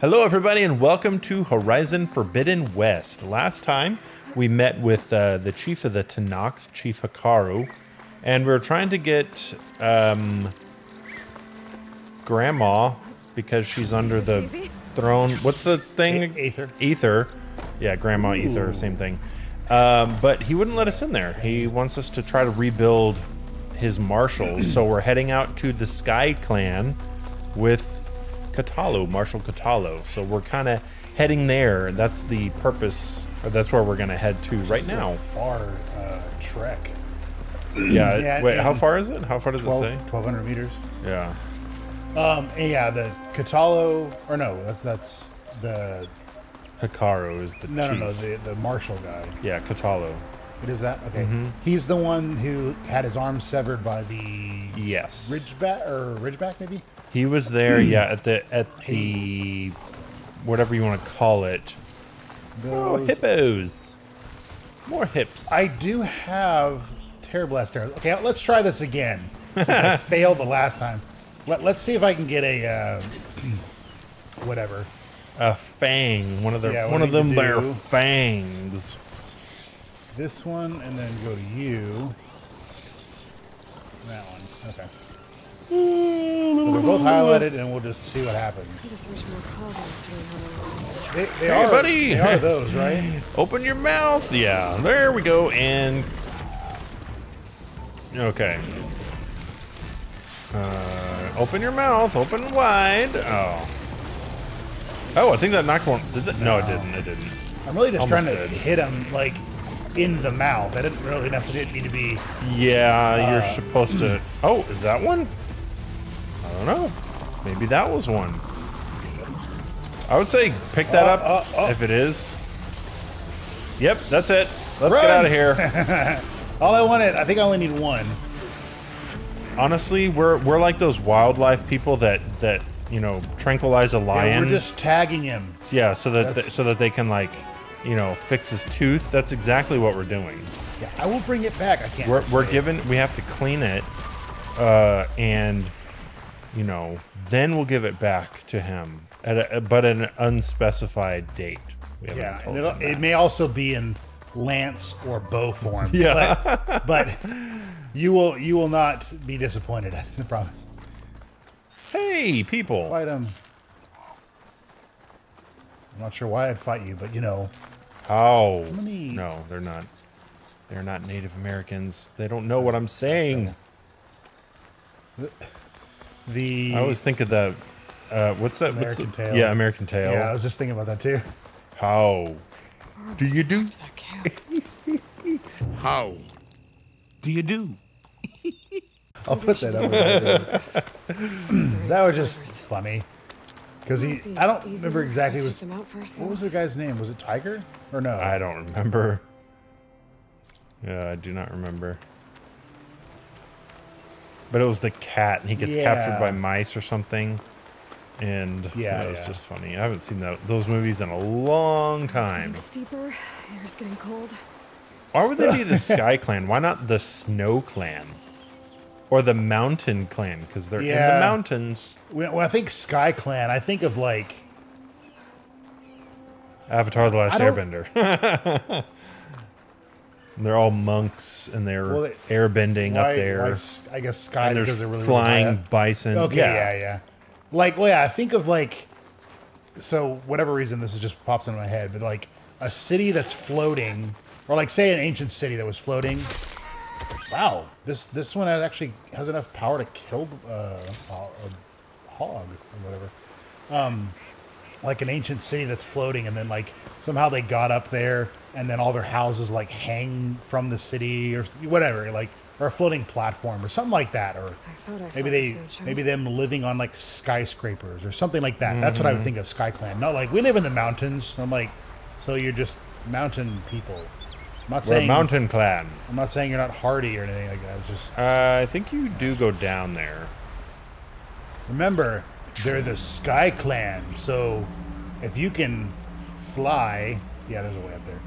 Hello, everybody, and welcome to Horizon Forbidden West. Last time, we met with the chief of the Tenakth, Chief Hikaru, and we were trying to get Grandma, because she's under the throne. What's the thing? Aether. Ether. Yeah, Grandma Ether, same thing. But he wouldn't let us in there. He wants us to try to rebuild his marshals, so we're heading out to the Sky Clan with Katalo, Marshal Katalo. So we're kind of heading there. That's the purpose, or that's where we're going to head to right now. Far trek. Yeah. Wait, how far is it? How far does it say? 1,200 meters. Yeah. Yeah, the Katalo, or no, that's the... Hikaru is the chief. No, the marshal guy. Yeah, Katalo. It is that? Okay. He's the one who had his arm severed by the... Yes. Ridgeback, maybe? He was there, yeah, at the whatever you want to call it. Oh, hippos. More hips. I do have Terror Blast arrows. Okay, let's try this again. I failed the last time. Let's see if I can get a whatever. A fang. One of them there fangs. This one, and then go to you. That one. Okay. So they're both highlighted, and we'll just see what happens. They are, buddy. They are those, right? Open your mouth. Yeah, there we go. And okay. Open your mouth. Open wide. Oh, I think that knocked one. Did that? No, it didn't. It didn't. I'm really just trying to hit him like in the mouth. I didn't really necessarily need to be. Yeah, you're supposed to. Oh, is that one? I don't know. Maybe that was one. I would say pick that up if it is. Yep, that's it. Let's get out of here. All I wanted, I think I only need one. Honestly, we're like those wildlife people that you know, tranquilize a lion. Yeah, we're just tagging him. Yeah, so that they can, like, you know, fix his tooth. That's exactly what we're doing. Yeah, I will bring it back. I can't. We have to clean it, and you know, then we'll give it back to him but at an unspecified date. Yeah, and it may also be in lance or bow form. Yeah, but you will not be disappointed. I promise. Hey, people! Fight him. I'm not sure why I'd fight you, but you know. Oh no, they're not. They're not Native Americans. They don't know what I'm saying. I always think of the what's that? American Tail. Yeah, American Tail. Yeah, I was just thinking about that too. How do you do? How do you do? I'll put that up. That was just funny. Because I don't remember exactly what was the guy's name? Was it Tiger? Or no? I don't remember. Yeah, I do not remember. But it was the cat, and he gets captured by mice or something. And that was just funny. I haven't seen those movies in a long time. It's getting steeper. Air's getting cold. Why would they be the Sky Clan? Why not the Snow Clan? Or the Mountain Clan? Because they're in the mountains. When I think Sky Clan, I think of like Avatar: The Last Airbender. And they're all monks, and they're airbending up there. I guess Sky, and because they're really flying bison. Okay, yeah. Like, I think of like, so whatever reason this just pops into my head, but like a city that's floating, or like say an ancient city that was floating. Wow, this one actually has enough power to kill a hog or whatever. Like an ancient city that's floating, and then like somehow they got up there, and then all their houses like hang from the city or whatever, like, or a floating platform or something like that, or maybe them living on like skyscrapers or something like that. That's what I would think of Sky Clan. Not like we live in the mountains. I'm like, so you're just mountain people. We're a mountain clan. I'm not saying you're not hardy or anything like that. It's just I think you do go down there. Remember, they're the Sky Clan, so if you can fly, yeah, there's a way up there,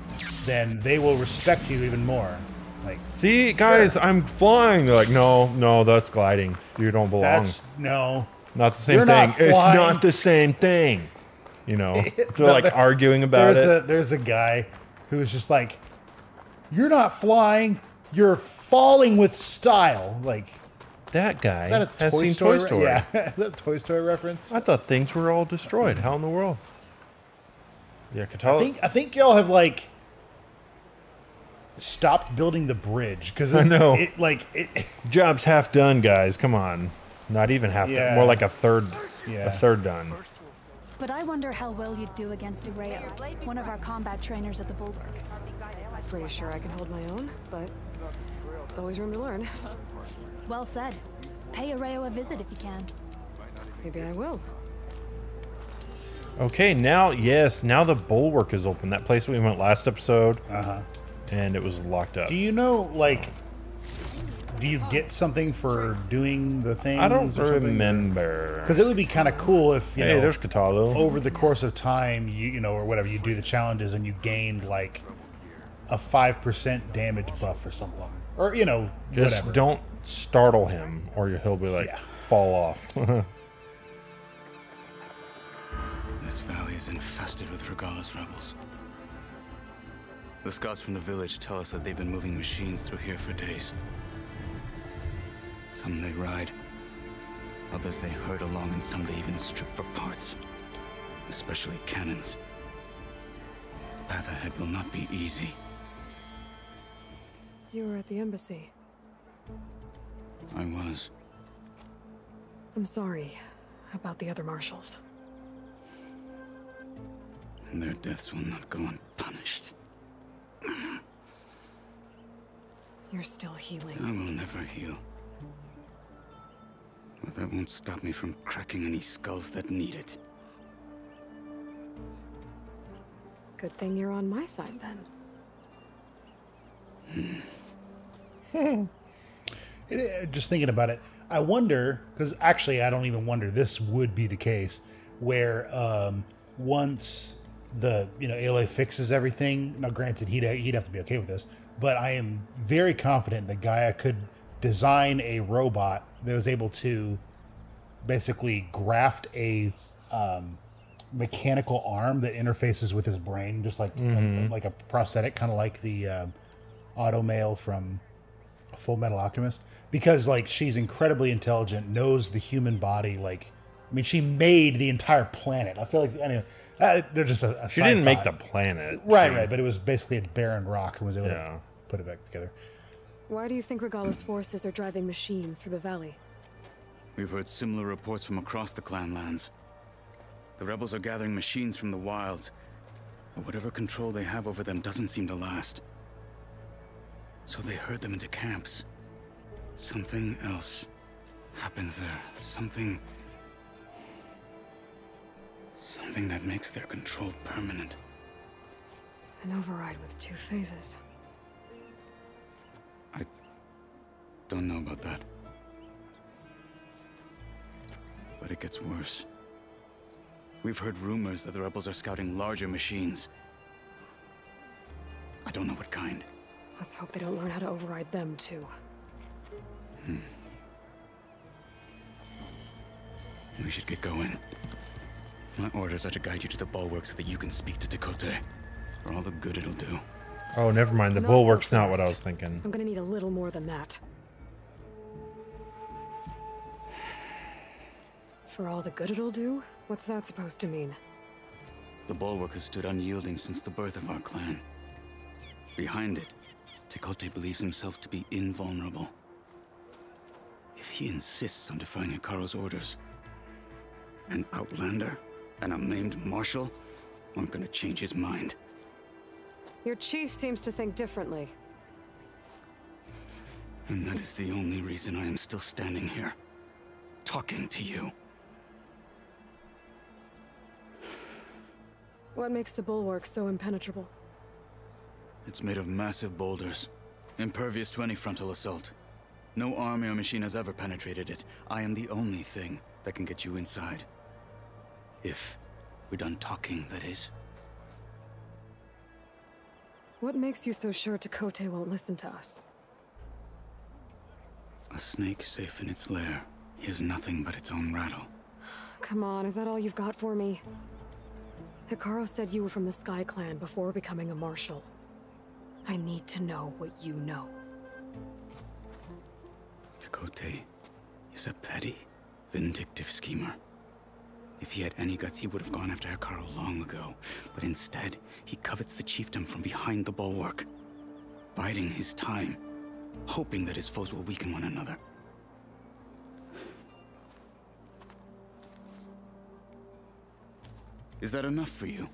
then they will respect you even more. Like, see, guys, I'm flying. They're like, no, that's gliding. You don't belong. No. Not the same thing. It's not the same thing. You know, they're like arguing about it. There's a guy who's just like, "You're not flying, you're falling with style." Like, That guy is that a has Toy seen Story Toy Story. Yeah, is that a Toy Story reference? I thought things were all destroyed. How in the world? Yeah, Katala. I think y'all have like stopped building the bridge because I know. It Job's half done, guys. Come on. Not even half Yeah. done. More like a third. Yeah. A third done. But I wonder how well you'd do against Areo, one of our combat trainers at the Bulwark. Pretty sure I can hold my own, but there's always room to learn. Well said. Pay Areo a visit if you can. Maybe I will. Okay, now the Bulwark is open. That place we went last episode, Uh-huh. and it was locked up. Do you know, like, do you get something for doing the things? I don't remember. Because it would be kind of cool if, you Hey, know, there's Katalo. over the course of time, you know, or whatever, you do the challenges and you gained, like, a 5% damage buff or something. Or, you know, Just whatever. don't startle him, or he'll be like, Yeah. fall off. This valley is infested with Regalis rebels. The scouts from the village tell us that they've been moving machines through here for days. Some they ride, others they herd along, and some they even strip for parts. Especially cannons. The path ahead will not be easy. You were at the embassy. I was. I'm sorry about the other marshals. Their deaths will not go unpunished. You're still healing. I will never heal. But that won't stop me from cracking any skulls that need it. Good thing you're on my side then. Just thinking about it, I wonder, because actually I don't even wonder, this would be the case, where once the, you know, ALA fixes everything, now granted he'd have to be okay with this, but I am very confident that Gaia could design a robot that was able to basically graft a mechanical arm that interfaces with his brain, just like like a prosthetic, kind of like the automail from Full Metal Alchemist, because like she's incredibly intelligent, knows the human body. Like, I mean, she made the entire planet. I feel like anyway, they're just a She didn't make sci-fi. the planet. Right, but it was basically a barren rock and was able Yeah. to put it back together. Why do you think Regalis forces are driving machines through the valley? We've heard similar reports from across the clan lands. The rebels are gathering machines from the wilds, but whatever control they have over them doesn't seem to last. So they herd them into camps. Something else happens there. Something that makes their control permanent. An override with 2 phases. I don't know about that. But it gets worse. We've heard rumors that the rebels are scouting larger machines. I don't know what kind. Let's hope they don't learn how to override them too. We should get going. My orders are to guide you to the Bulwark so that you can speak to Dakota. For all the good it'll do. Oh, never mind. The Not so Bulwark's not what I fast. was thinking. I'm gonna need a little more than that. For all the good it'll do? What's that supposed to mean? The Bulwark has stood unyielding since the birth of our clan. Behind it, Tekote believes himself to be invulnerable. If he insists on defying Hikaru's orders, an outlander, an unnamed marshal, I'm gonna change his mind. Your chief seems to think differently. And that is the only reason I am still standing here, talking to you. What makes the Bulwark so impenetrable? It's made of massive boulders, impervious to any frontal assault. No army or machine has ever penetrated it. I am the only thing that can get you inside. If we're done talking, that is. What makes you so sure Tekote won't listen to us? A snake safe in its lair hears nothing but its own rattle. Come on, is that all you've got for me? Hikaru said you were from the Sky Clan before becoming a marshal. I need to know what you know. Chakotay is a petty, vindictive schemer. If he had any guts, he would have gone after Hikaru long ago. But instead, he covets the chiefdom from behind the Bulwark, biding his time, hoping that his foes will weaken one another. Is that enough for you?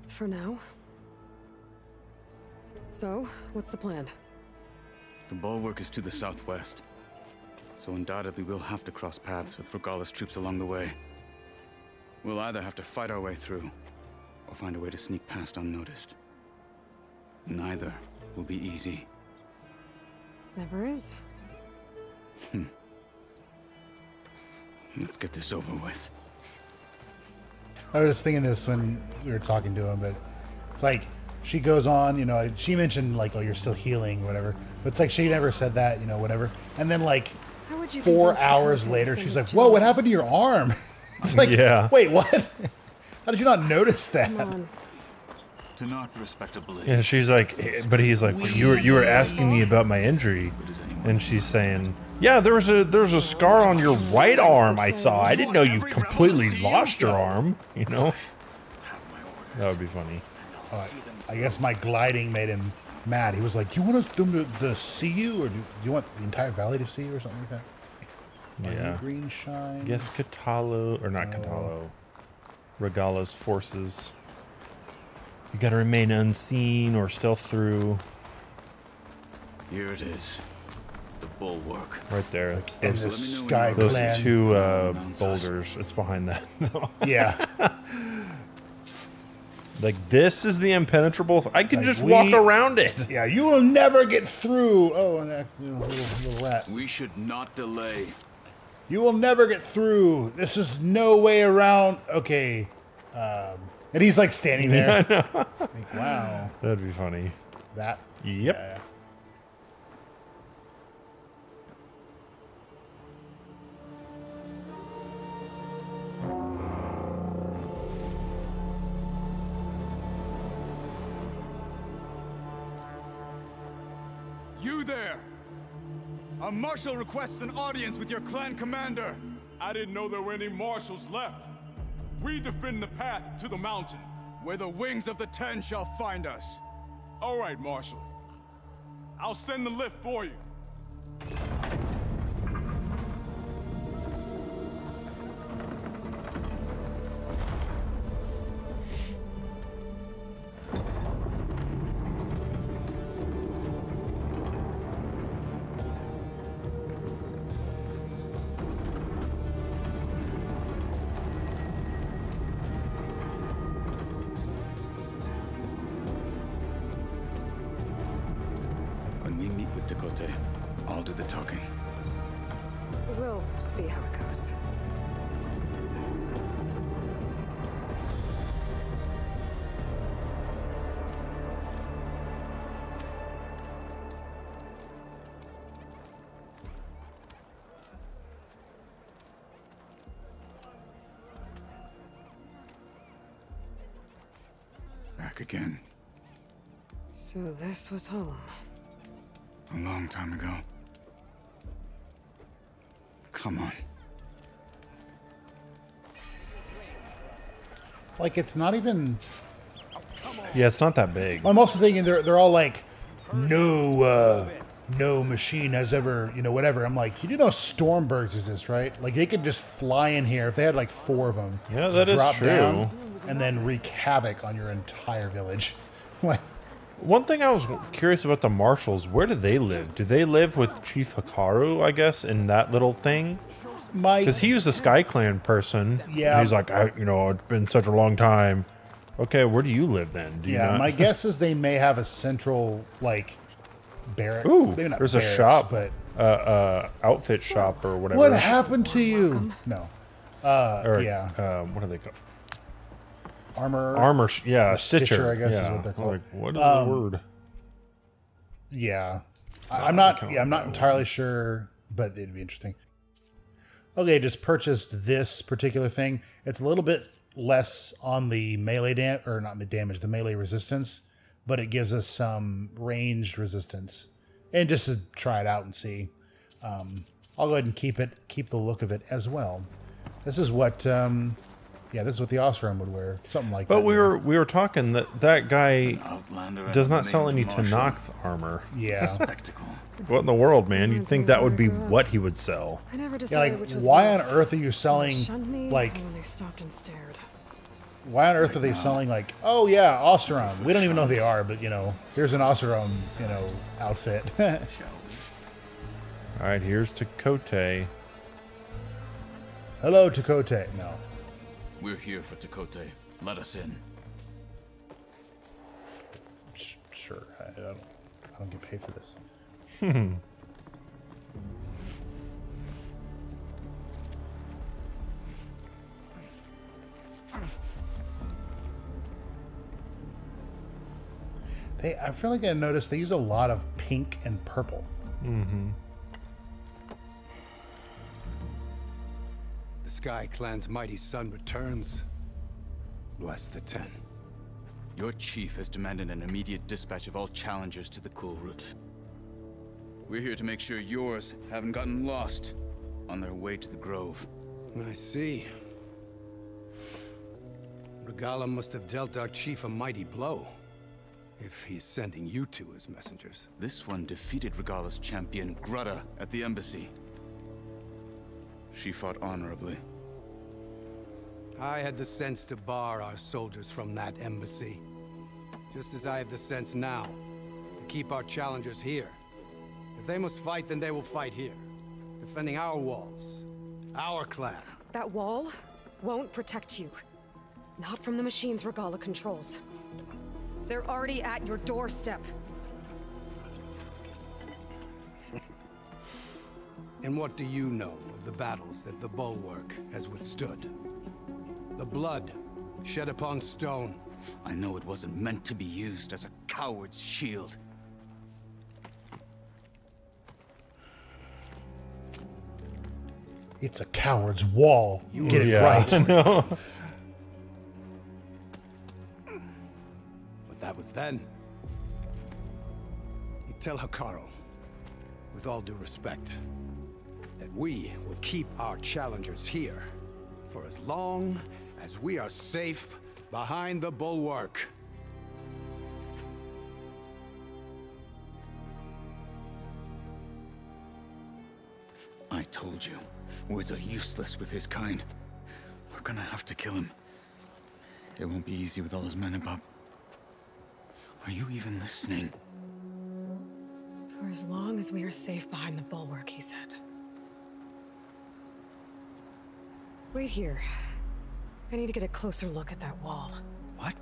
For now. So, what's the plan? The Bulwark is to the southwest, so undoubtedly we'll have to cross paths with Regala's troops along the way. We'll either have to fight our way through, or find a way to sneak past unnoticed. Neither will be easy. Never is. Let's get this over with. I was just thinking this when we were talking to him, but it's like she goes on, you know, she mentioned like, oh, you're still healing, whatever. But it's like she never said that, you know, whatever. And then like How would you 4 convince hours Dakota to later, send she's us like, two whoa, what others? happened to your arm? It's like, Yeah. wait, what? How did you not notice that? Come on. To knock the respectability. Yeah, she's like, but he's like, well, you were asking me about my injury, and she's saying, yeah, there's a scar on your right arm I saw. I didn't know you completely lost your arm. You know, that would be funny. I guess my gliding made him mad. He was like, you want them to see you, or do you want the entire valley to see you, or something like that? Yeah. Green shine. I guess Katalo, or not Katalo, Regala's forces. You gotta remain unseen or stealth through. Here it is. The Bulwark. Right there. It's And those, the Sky those Clan. two boulders. It's behind that. Yeah. Like, this is the impenetrable. I can Like, just walk around it. Yeah, you will never get through. Oh, and that little rat. We should not delay. You will never get through. This is no way around. Okay. And he's like standing there. Yeah, I know. Like, wow. That'd be funny. That. Yep. Yeah. You there! A marshal requests an audience with your clan commander. I didn't know there were any marshals left. We defend the path to the mountain. Where the wings of the Ten shall find us. All right, Marshal. I'll send the lift for you. When we meet with Dakota, I'll do the talking. We'll see how it goes. Back again. So this was home. A long time ago. Come on. Like, it's not even. Yeah, it's not that big. I'm also thinking they're all like, no machine has ever, you know, whatever. I'm like, you do know Stormbergs exist, right? Like, they could just fly in here if they had like 4 of them. Yeah, that is drop true. down, and then wreak havoc on your entire village. Like, One thing I was curious about the marshals, where do they live? Do they live with Chief Hikaru, I guess, in that little thing? Because he was a Sky Clan person. Yeah. And he's like, it's been such a long time. Okay, where do you live then? Do you yeah, not? my guess is they may have a central, like, barrack. Ooh, Maybe not there's a barracks, shop, but outfit shop or whatever. what happened to you? No. Or, Yeah. what are they called? Armor. Yeah, Stitcher, I guess, is yeah. what they're called. Like, what is the word? Yeah. I'm not entirely sure, but it'd be interesting. Okay, just purchased this particular thing. It's a little bit less on the melee or not the damage, the melee resistance, but it gives us some ranged resistance. And just to try it out and see, I'll go ahead and keep the look of it as well. This is what, yeah, this is what the Osram would wear, something like that. But we were talking that guy does not sell any Marshal. Tanakh armor. Yeah. Spectacle. What in the world, man? You'd think that would be what he would sell. I never Yeah, decided like, which was why on worse. earth are you They selling, shunned me, like, or when they stopped and stared. why on earth are they selling, like, oh yeah, Osram. We don't even know who they are, but, you know, here's an Osram, you know, outfit. Shall we? All right, here's to Kote. Hello, Takote. No. We're here for Tekote. Let us in. Sure. I don't get paid for this. I feel like I noticed they use a lot of pink and purple. Mm-hmm. The Sky Clan's mighty son returns. Bless the Ten. Your chief has demanded an immediate dispatch of all challengers to the Kulrut. We're here to make sure yours haven't gotten lost on their way to the Grove. I see. Regala must have dealt our chief a mighty blow, if he's sending you two as messengers. This one defeated Regala's champion, Grutta, at the embassy. She fought honorably. I had the sense to bar our soldiers from that embassy. Just as I have the sense now to keep our challengers here. If they must fight, then they will fight here. Defending our walls. Our clan. That wall won't protect you. Not from the machines Regala controls. They're already at your doorstep. And what do you know of the battles that the Bulwark has withstood? The blood shed upon stone. I know it wasn't meant to be used as a coward's shield. It's a coward's wall. You get it Yeah, right. no. But that was then. You tell Hikaru, with all due respect, that we will keep our challengers here for as long as we are safe behind the Bulwark. I told you, words are useless with his kind. We're gonna have to kill him. It won't be easy with all his men about. Are you even listening? For as long as we are safe behind the bulwark, he said. Wait here. I need to get a closer look at that wall. What?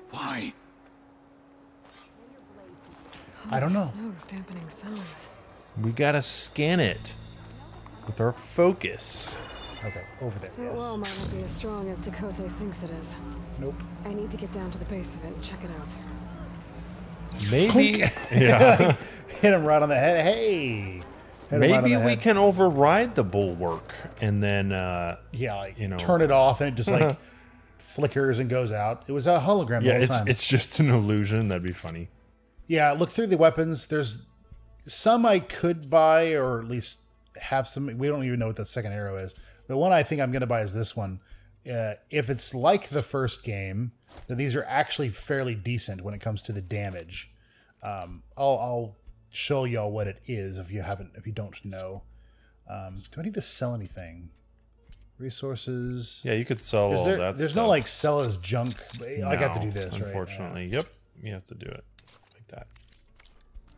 Why? I don't know. Snow's dampening sounds. We gotta scan it with our focus. Okay, over there. That wall might not be as strong as Tekote thinks it is. Nope. I need to get down to the base of it and check it out. Maybe, yeah. Hit him right on the head. Hey. Hit him right on Maybe the we head. can override the bulwark and then, Yeah, like, you know, turn it off and it just like flickers and goes out. It was a hologram the yeah, whole time. it's just an illusion. That'd be funny. Yeah, look through the weapons. There's some I could buy, or at least have some. We don't even know what the second arrow is. The one I think I'm going to buy is this one. If it's like the first game, then these are actually fairly decent when it comes to the damage. I'll show y'all what it is if you don't know. Do I need to sell anything? Resources. Yeah, you could sell all that. There's stuff. no like sell as junk. I got to do No, this, right? unfortunately. Yep, you have to do it like that.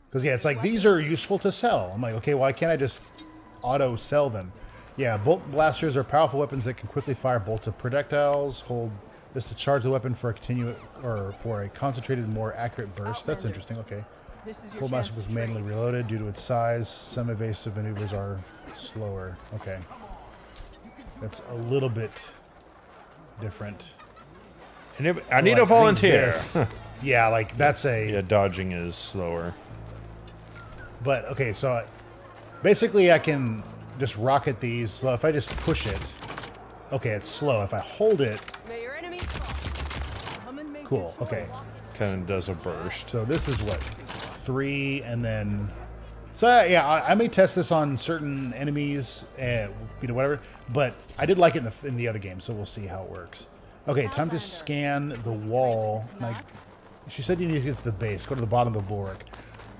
Because, yeah, it's like, these are useful to sell. I'm like, okay, why can't I just auto-sell them? Yeah, bolt blasters are powerful weapons that can quickly fire bolts of projectiles. Hold this to charge the weapon for a concentrated, more accurate burst. That's interesting, okay. Bolt blaster was manually reloaded due to its size. Some evasive maneuvers are slower. Okay. That's a little bit different. I need Like, a volunteer. this- yeah, like, that's a... Yeah, dodging is slower. But, okay, so basically I can just rocket these. So if I just push it, Okay, it's slow. If I hold it... May your enemies Cool, okay. Kind of does a burst. So this is what? 3, and then... So yeah, I may test this on certain enemies, and whatever. But I did like it in the other game, so we'll see how it works. Okay, time to scan the wall. She said you need to get to the base. Go to the bottom of the Bulwark.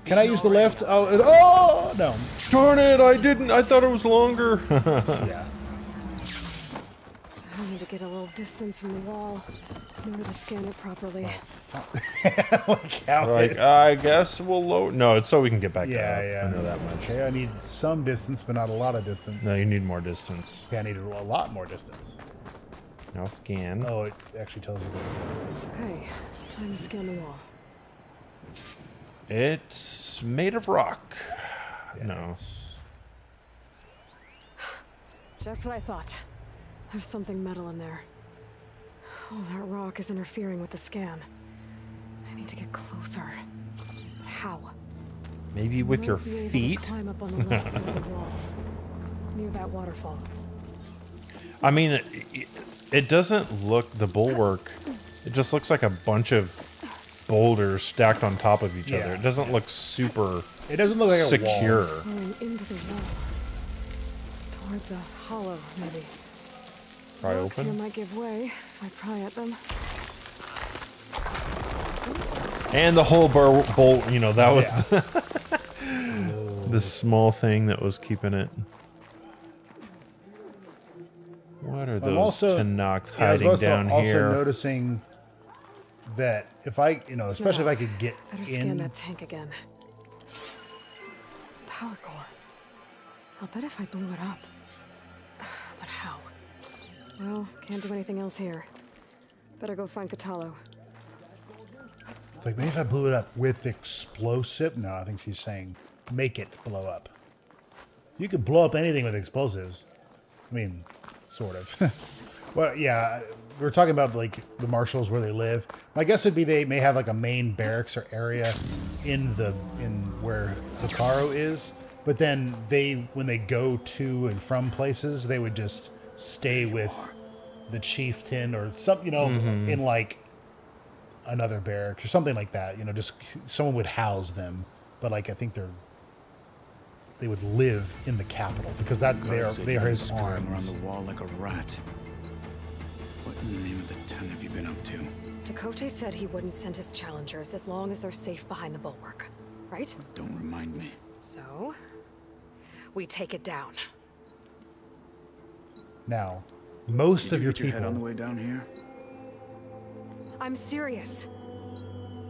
Can I use the lift? Oh no! Darn it! I didn't. I thought it was longer. Yeah. I need to get a little distance from the wall in order to scan it properly. I guess we'll load. No, it's so we can get back up. Yeah. I know that much. Okay, I need some distance, but not a lot of distance. No, you need more distance. Okay, I need a lot more distance. I'll scan. Oh, it actually tells you that. Okay, time to scan the wall. It's made of rock. Yeah, no. Just what I thought. There's something metal in there. Oh, that rock is interfering with the scan. I need to get closer. How? Maybe with your Might be able to feet? climb up on the left side of the wall, near that waterfall. I mean, it doesn't look, the Bulwark, it just looks like a bunch of boulders stacked on top of each other. It doesn't look super It doesn't look like secure. a wall. Going into the wall. Towards a hollow, maybe. Pry Rocks here open. might give way if I pry at them. And the whole bolt, you know, that was the small thing that was keeping it. What are those Tanakh hiding down also here? Noticing that if I, especially if I could get Better in. scan that tank again. Power core. I'll bet if I blew it up. But how? Well, can't do anything else here. Better go find Katalo. It's like maybe if I blew it up with explosive. No, I think she's saying make it blow up. You could blow up anything with explosives. I mean, sort of. Well, yeah, we're talking about like the marshals where they live. My guess would be they may have like a main barracks or area in where Hekarro is, but then when they go to and from places, they would just stay with the chieftain or something, in like another barracks or something like that. Just someone would house them, but like I think they would live in the capital because they are his arms. Around the wall like a rat. What in the name of the ten have you been up to? Tekote said he wouldn't send his challengers as long as they're safe behind the bulwark, right? Don't remind me. So, we take it down. Now, most of your Did you people head on the way down here? I'm serious.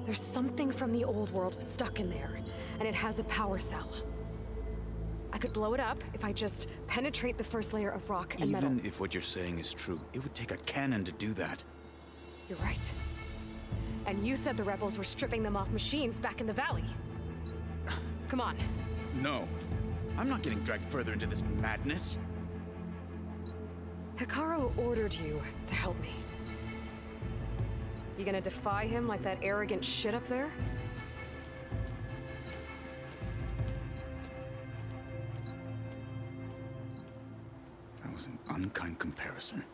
There's something from the old world stuck in there, and it has a power cell. I could blow it up if I just penetrate the first layer of rock and metal. Even if what you're saying is true, it would take a cannon to do that. You're right. And you said the rebels were stripping them off machines back in the valley. Come on. No. I'm not getting dragged further into this madness. Hekarro ordered you to help me. You gonna defy him like that arrogant shit up there? That was an unkind comparison.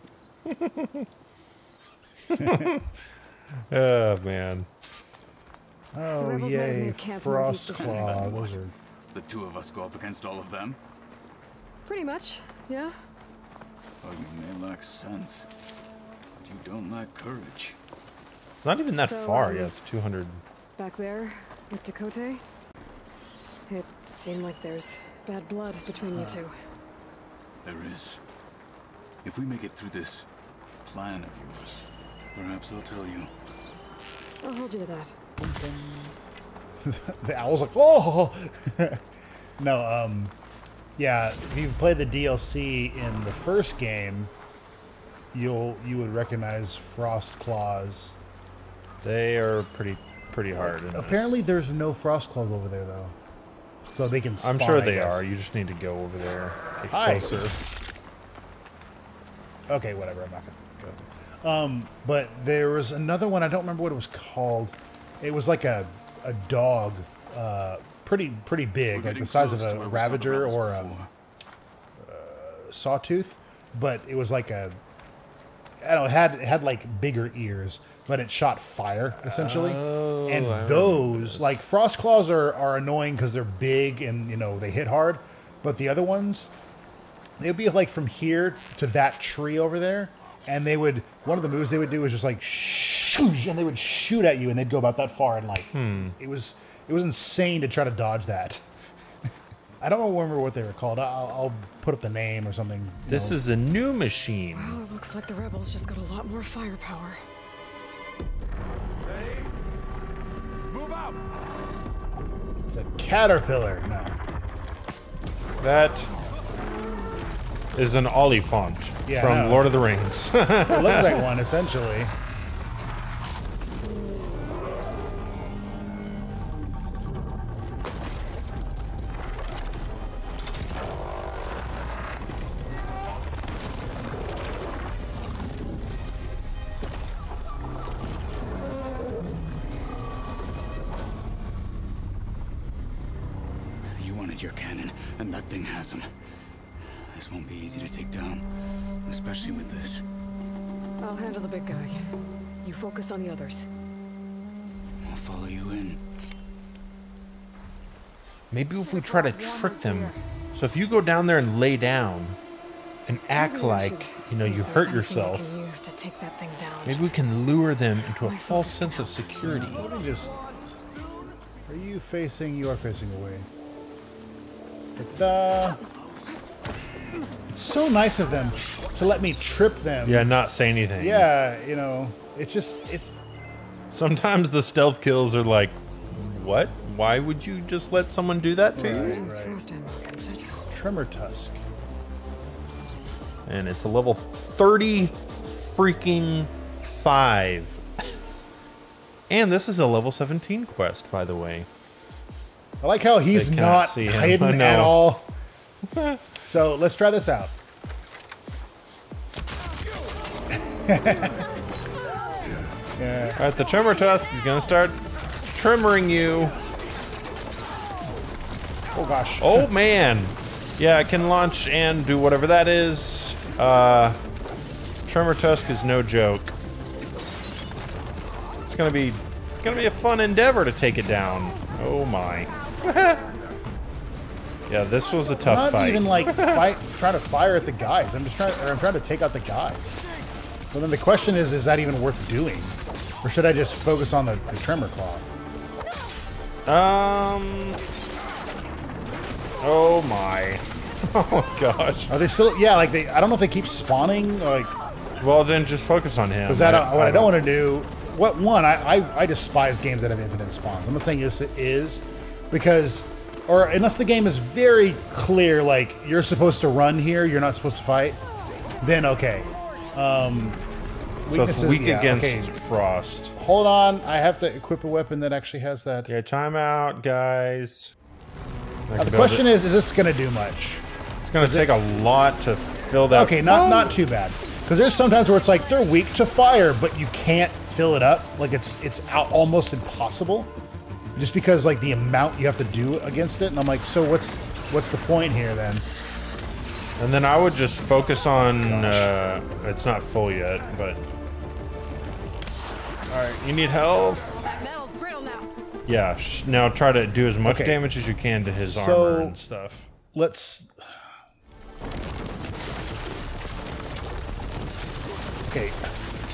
Oh, man. Oh, rebels might have yay. made camp Frost northeast of Claw. here. Those are... The two of us go up against all of them? Pretty much, yeah. Oh, you may lack sense, but you don't lack courage. It's not even that So, far. Yeah, it's 200. Back there, with Tekote, it seemed like there's bad blood between you two. There is. If we make it through this plan of yours, perhaps I'll tell you. I'll hold you to that. The owl's like, oh! No, yeah, if you've played the DLC in the first game, you would recognize Frost Claws. They are pretty hard. In Apparently there's no Frost Claws over there, though. So they can spawn, I'm sure I they guess. are. You just need to go over there. Get Hi. closer. Okay, whatever, I'm not gonna go. But there was another one, I don't remember what it was called. It was like a dog, pretty big, like the size of a Ravager or a Sawtooth, but it was like a I don't know, it had like bigger ears, but it shot fire essentially. Oh, and I those like frost claws are annoying because they're big and they hit hard, but the other ones, they'd be like from here to that tree over there, and one of the moves they would do was just like shoosh, and they would shoot at you, and they'd go about that far, and like it was insane to try to dodge that. I don't remember what they were called. I'll put up the name or something. This is a new machine. Well, it looks like the rebels just got a lot more firepower. Hey, move out. It's a caterpillar. No. That is an Oliphant from Lord of the Rings. It looks like one, essentially. You wanted your cannon, and that thing has them. This won't be easy to take down, especially with this. I'll handle the big guy. You focus on the others. I'll follow you in. Maybe if we try to trick them. So if you go down there and lay down and act like, you hurt yourself, maybe we can lure them into a false sense of security. Let me just... Are you facing... You are facing away. It's so nice of them to let me trip them. Yeah, not say anything. Yeah, it's... Sometimes the stealth kills are like, what? Why would you just let someone do that to you? Right. Tremor Tusk. And it's a level 30 freaking 5. And this is a level 17 quest, by the way. I like how he's not hidden at all. So let's try this out. Yeah. Alright, the Tremor Tusk is gonna start tremoring you. Oh gosh. Oh man. Yeah, it can launch and do whatever that is. Tremor Tusk is no joke. It's gonna be a fun endeavor to take it down. Oh my. Yeah, this was a tough fight. Not even like trying to fire at the guys. I'm trying to take out the guys. But then the question is that even worth doing? Or should I just focus on the Tremor Claw? Oh my. Oh gosh. Are they still? Yeah, like I don't know if they keep spawning. Like. Well, then just focus on him. Because what I don't want to do. I despise games that have infinite spawns. I'm not saying this is, because, or unless the game is very clear, like you're supposed to run here, you're not supposed to fight. Then okay. So it's weak against frost. Hold on, I have to equip a weapon that actually has that. Yeah, time out, guys. Now, the question is this going to do much? It's going to take a lot to fill that. Okay, not too bad. Because there's sometimes where it's like they're weak to fire, but you can't fill it up. Like it's almost impossible, just because like the amount you have to do against it. And I'm like, so what's the point here then? And then I would just focus on. It's not full yet, but. All right, you need health. That metal's brittle now. Yeah, now try to do as much damage as you can to his armor and stuff. Let's. Okay.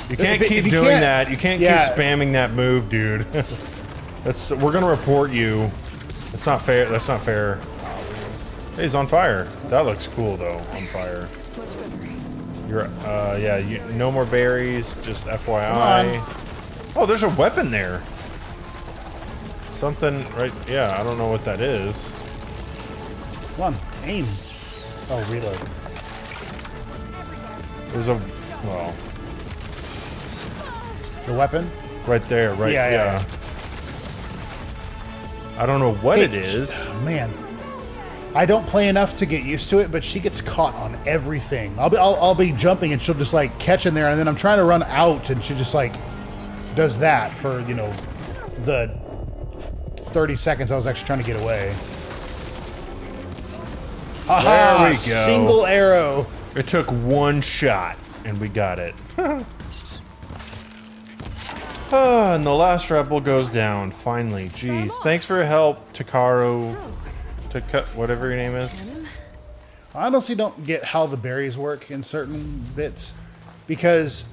You can't keep doing that. You can't keep spamming that move, dude. We're gonna report you. That's not fair. That's not fair. Hey, he's on fire. That looks cool though. On fire. You're no more berries. Just FYI. Oh, there's a weapon there. Something right? Yeah, I don't know what that is. Come on, aim. Oh, reload. There's a well. The weapon? Right there, right? Yeah. I don't know what it is. Man, I don't play enough to get used to it, but she gets caught on everything. I'll be jumping and she'll just like catch in there, and then I'm trying to run out, and she just like does that for the 30 seconds I was actually trying to get away. There we go. Single arrow. It took one shot, And we got it. And the last rebel goes down, finally. Jeez. Thanks for your help, Takaro. Whatever your name is. I honestly don't get how the berries work in certain bits. Because,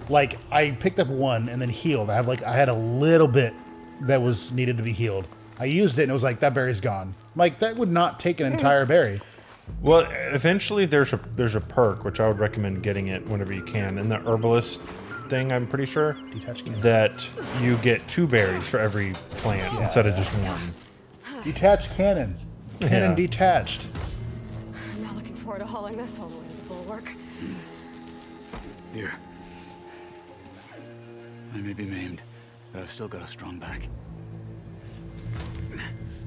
like, I picked up one and then healed. I had a little bit that was needed to be healed. I used it and it was like, that berry's gone. I'm like, that would not take an entire berry. Well, eventually there's a perk, which I would recommend getting it whenever you can. In the herbalist thing, I'm pretty sure, that you get 2 berries for every plant instead of just 1. Detached cannon. Cannon detached. I'm not looking forward to hauling this all the way to the Bulwark. Here. I may be maimed, but I've still got a strong back.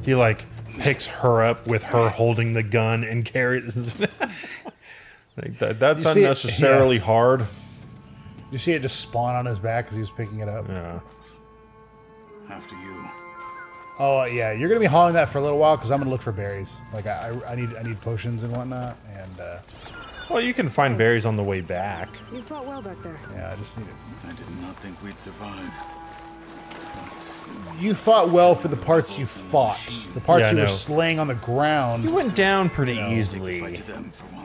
He, like, picks her up with her holding the gun and carries... like that's unnecessarily hard. You see it just spawn on his back as he was picking it up? Yeah. After you. Oh, yeah. You're going to be hauling that for a little while because I'm going to look for berries. Like, I need potions and whatnot. And, well, you can find berries on the way back. You fought well back there. yeah, I just need it. I did not think we'd survive. You fought well for the parts you fought. The parts you were no. slaying on the ground. You went down pretty easily.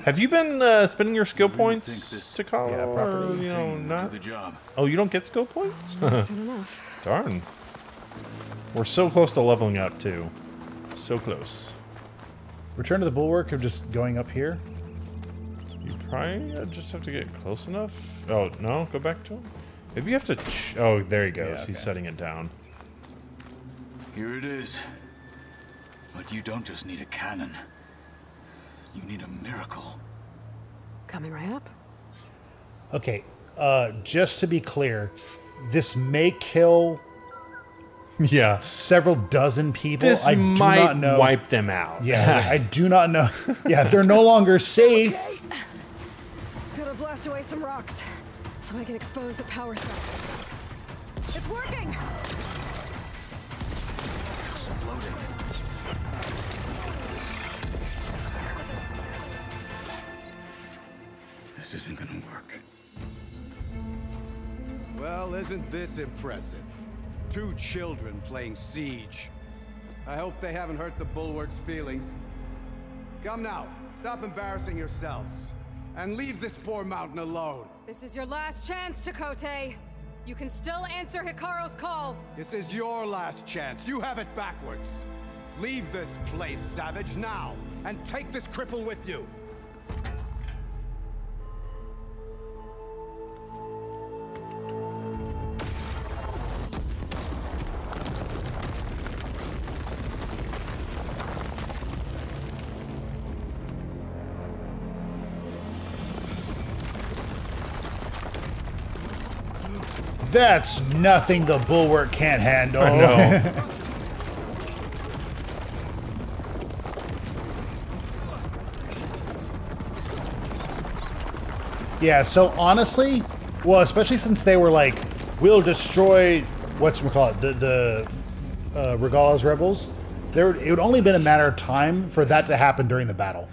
Have you been spending your skill points to call? Yeah, property. You know, not. The job. Oh, you don't get skill points? Soon enough. Darn. We're so close to leveling up too. So close. Return to the Bulwark of just going up here. You probably just have to get close enough. Oh no, go back to him. Maybe you have to. Oh, there he goes. Yeah, okay. He's setting it down. Here it is. But you don't just need a cannon. You need a miracle. Coming right up. Okay, just to be clear, this may kill Yeah. several dozen people. This I do might not know. wipe them out. Yeah, I do not know. Yeah, they're no longer safe. Gotta blast away some rocks so I can expose the power cell. It's working! Exploding. This isn't gonna work. Well, isn't this impressive? 2 children playing siege. I hope they haven't hurt the Bulwark's feelings. Come now, stop embarrassing yourselves. And leave this poor mountain alone. This is your last chance, Takote. You can still answer Hikaru's call. This is your last chance. You have it backwards. Leave this place, Savage, now. And take this cripple with you. That's nothing the Bulwark can't handle. I know. Yeah, so honestly, well, especially since they were like, we'll destroy whatchamacallit, the Regala's rebels, it would only been a matter of time for that to happen during the battle.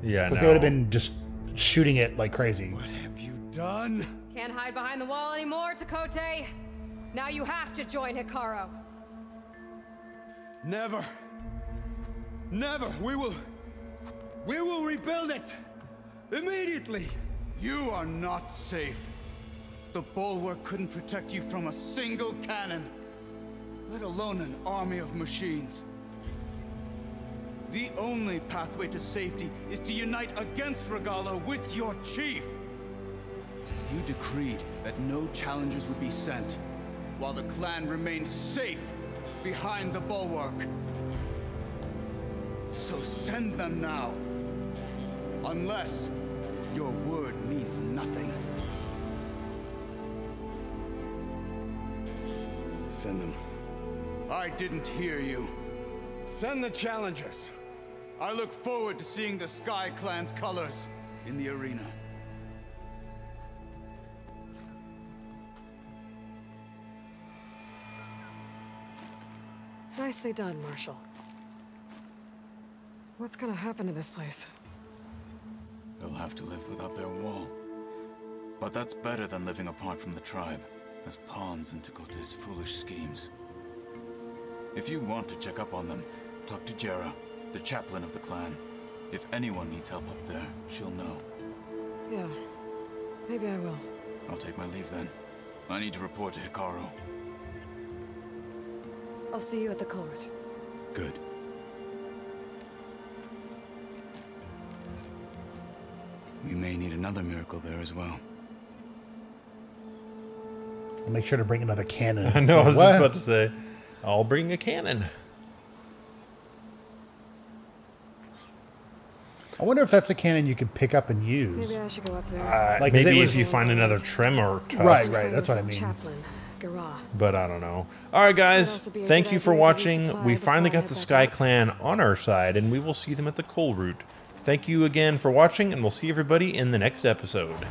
Yeah, Because they would have been just shooting it like crazy. What have you done? Can't hide behind the wall anymore, Takote. Now you have to join Hikaru. Never. Never. We will rebuild it. Immediately. You are not safe. The Bulwark couldn't protect you from a single cannon, let alone an army of machines. The only pathway to safety is to unite against Regala with your chief. You decreed that no challengers would be sent, while the clan remained safe behind the Bulwark. So send them now. Unless your word means nothing. Send them. I didn't hear you. Send the challengers. I look forward to seeing the Sky Clan's colors in the arena. Nicely done, Marshal. What's gonna happen to this place? They'll have to live without their wall. But that's better than living apart from the tribe, as pawns in Tekote's foolish schemes. If you want to check up on them, talk to Jera, the chaplain of the clan. If anyone needs help up there, she'll know. Yeah, maybe I will. I'll take my leave then. I need to report to Hikaru. I'll see you at the Kulrut. Good. We may need another miracle there as well. I'll make sure to bring another cannon. I know, I was What? just about to say, I'll bring a cannon. I wonder if that's a cannon you can pick up and use. Maybe I should go up there. Like, 'cause it Maybe was- if you find another tremor tusk. Right, that's what I mean. Chaplain, Garah. But I don't know. All right, guys. also be a Thank good you for idea to watching. resupply We before finally I got head the back Sky out. Clan on our side, and we will see them at the Kulrut. Thank you again for watching, and we'll see everybody in the next episode.